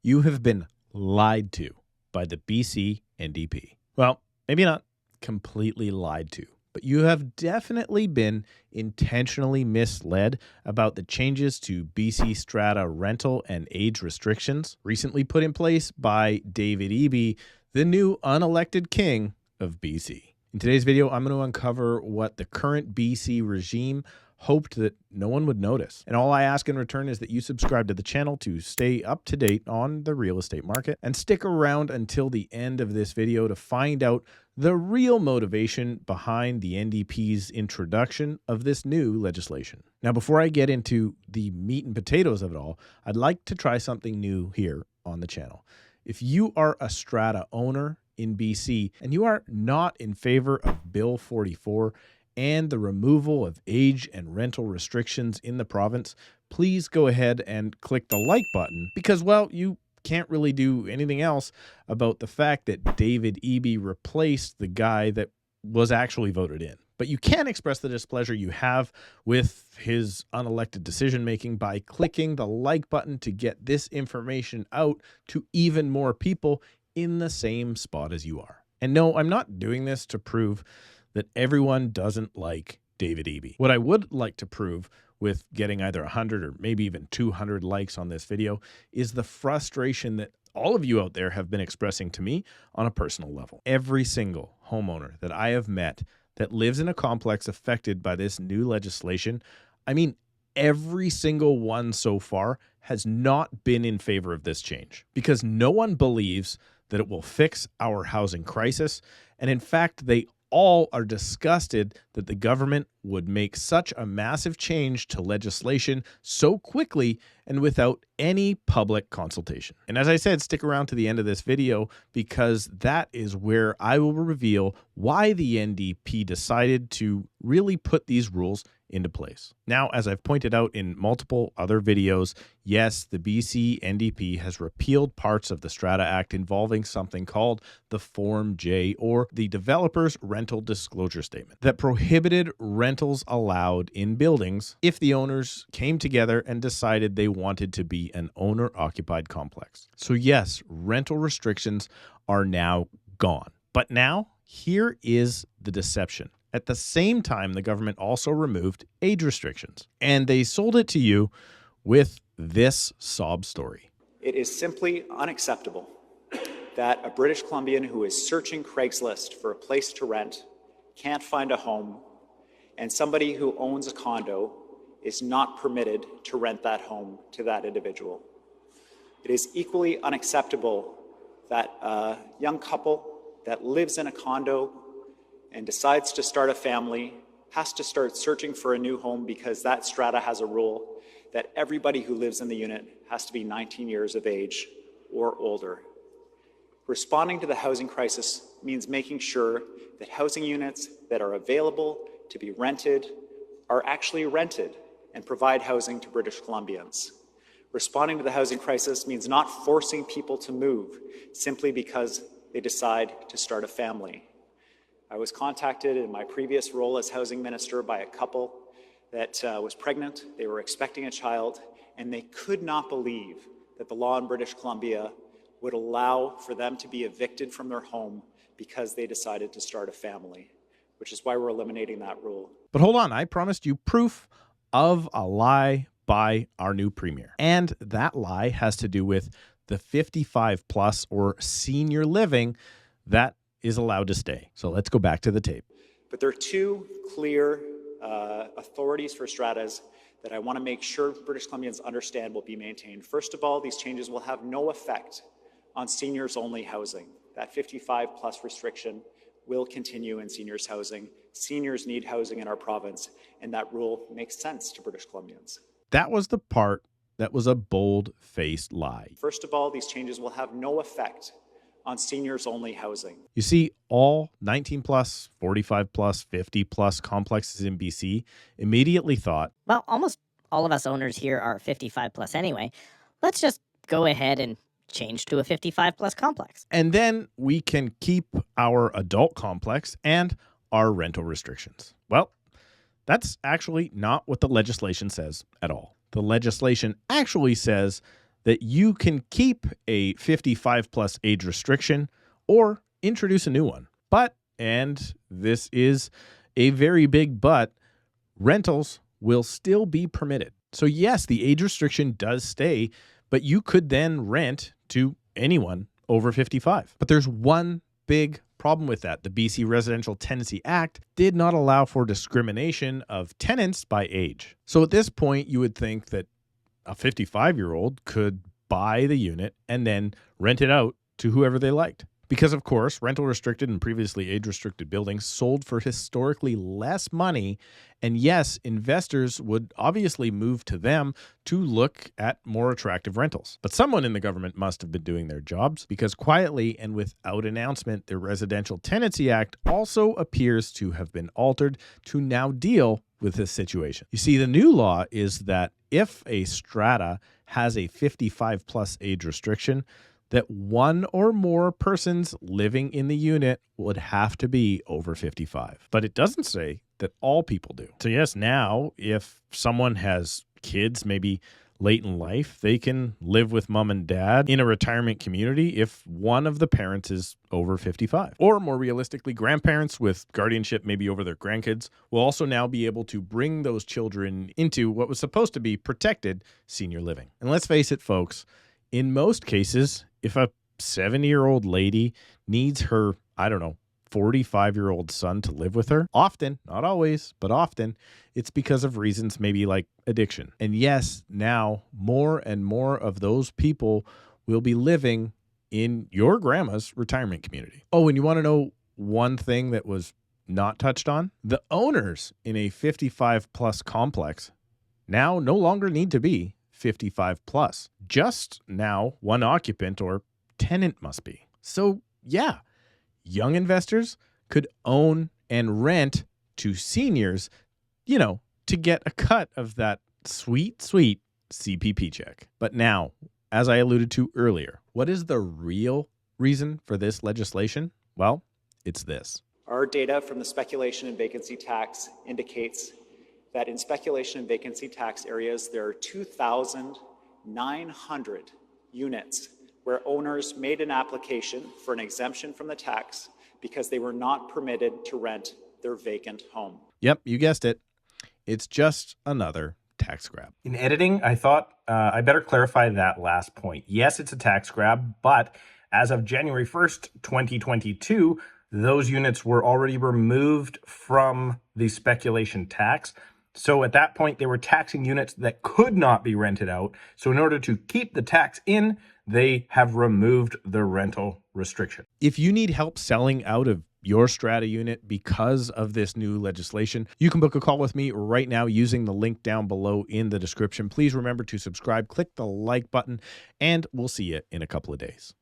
You have been lied to by the BC NDP. Well, maybe not completely lied to, but you have definitely been intentionally misled about the changes to BC strata rental and age restrictions recently put in place by David Eby, the new unelected king of BC. In today's video, I'm going to uncover what the current BC regime hoped that no one would notice. And all I ask in return is that you subscribe to the channel to stay up to date on the real estate market and stick around until the end of this video to find out the real motivation behind the NDP's introduction of this new legislation. Now, before I get into the meat and potatoes of it all, I'd like to try something new here on the channel. If you are a strata owner in BC and you are not in favor of Bill 44 and the removal of age and rental restrictions in the province, please go ahead and click the like button because, well, you can't really do anything else about the fact that David Eby replaced the guy that was actually voted in. But you can express the displeasure you have with his unelected decision-making by clicking the like button to get this information out to even more people in the same spot as you are. And no, I'm not doing this to prove that everyone doesn't like David Eby. What I would like to prove with getting either 100 or maybe even 200 likes on this video is the frustration that all of you out there have been expressing to me on a personal level. Every single homeowner that I have met that lives in a complex affected by this new legislation, I mean, every single one so far has not been in favor of this change because no one believes that it will fix our housing crisis. And in fact, they all are disgusted that the government would make such a massive change to legislation so quickly and without any public consultation. And as I said, stick around to the end of this video because that is where I will reveal why the NDP decided to really put these rules into place. Now, as I've pointed out in multiple other videos, yes, the BC NDP has repealed parts of the Strata Act involving something called the Form J, or the Developer's Rental Disclosure Statement, that prohibited rentals allowed in buildings if the owners came together and decided they wanted to be an owner-occupied complex. So yes, rental restrictions are now gone. But now, here is the deception. At the same time, the government also removed age restrictions, and they sold it to you with this sob story. It is simply unacceptable that a British Columbian who is searching Craigslist for a place to rent can't find a home, and somebody who owns a condo is not permitted to rent that home to that individual. It is equally unacceptable that a young couple that lives in a condo and decides to start a family has to start searching for a new home because that strata has a rule that everybody who lives in the unit has to be 19 years of age or older. Responding to the housing crisis means making sure that housing units that are available to be rented are actually rented and provide housing to British Columbians. Responding to the housing crisis means not forcing people to move simply because they decide to start a family. I was contacted in my previous role as housing minister by a couple that was pregnant, they were expecting a child, and they could not believe that the law in British Columbia would allow for them to be evicted from their home because they decided to start a family, which is why we're eliminating that rule. But hold on, I promised you proof of a lie by our new premier. And that lie has to do with the 55 plus or senior living that is allowed to stay. So let's go back to the tape. But there are two clear authorities for stratas that I want to make sure British Columbians understand will be maintained. First of all, these changes will have no effect on seniors-only housing. That 55 plus restriction will continue in seniors housing. Seniors need housing in our province, and that rule makes sense to British Columbians. That was the part that was a bold-faced lie. First of all, these changes will have no effect on seniors-only housing. You see, all 19 plus, 45 plus, 50 plus complexes in BC immediately thought, well, almost all of us owners here are 55 plus anyway. Let's just go ahead and change to a 55 plus complex. And then we can keep our adult complex and our rental restrictions. Well, that's actually not what the legislation says at all. The legislation actually says that you can keep a 55 plus age restriction or introduce a new one. But, and this is a very big but, rentals will still be permitted. So yes, the age restriction does stay, but you could then rent to anyone over 55. But there's one big problem with that. The BC Residential Tenancy Act did not allow for discrimination of tenants by age. So at this point, you would think that a 55-year-old could buy the unit and then rent it out to whoever they liked. Because, of course, rental restricted and previously age-restricted buildings sold for historically less money. And yes, investors would obviously move to them to look at more attractive rentals. But someone in the government must have been doing their jobs, because quietly and without announcement, the Residential Tenancy Act also appears to have been altered to now deal with this situation. You see, the new law is that if a strata has a 55 plus age restriction, that one or more persons living in the unit would have to be over 55. But it doesn't say that all people do. So yes, now if someone has kids, maybe late in life, they can live with mom and dad in a retirement community if one of the parents is over 55. Or more realistically, grandparents with guardianship maybe over their grandkids will also now be able to bring those children into what was supposed to be protected senior living. And let's face it, folks, in most cases, if a 70-year-old lady needs her, 45-year-old son to live with her, often, not always, but often, it's because of reasons maybe like addiction. And yes, now more and more of those people will be living in your grandma's retirement community. Oh, and you want to know one thing that was not touched on? The owners in a 55 plus complex now no longer need to be 55 plus. Just now, one occupant or tenant must be. So yeah, young investors could own and rent to seniors, to get a cut of that sweet, sweet CPP check. But now, as I alluded to earlier, what is the real reason for this legislation? Well, it's this. Our data from the speculation and vacancy tax indicates that in speculation and vacancy tax areas, there are 2,900 units where owners made an application for an exemption from the tax because they were not permitted to rent their vacant home. Yep, you guessed it. It's just another tax grab. In editing, I thought I better clarify that last point. Yes, it's a tax grab, but as of January 1st, 2022, those units were already removed from the speculation tax. So at that point, they were taxing units that could not be rented out. So in order to keep the tax in, they have removed the rental restriction. If you need help selling out of your strata unit because of this new legislation, you can book a call with me right now using the link down below in the description. Please remember to subscribe, click the like button, and we'll see you in a couple of days.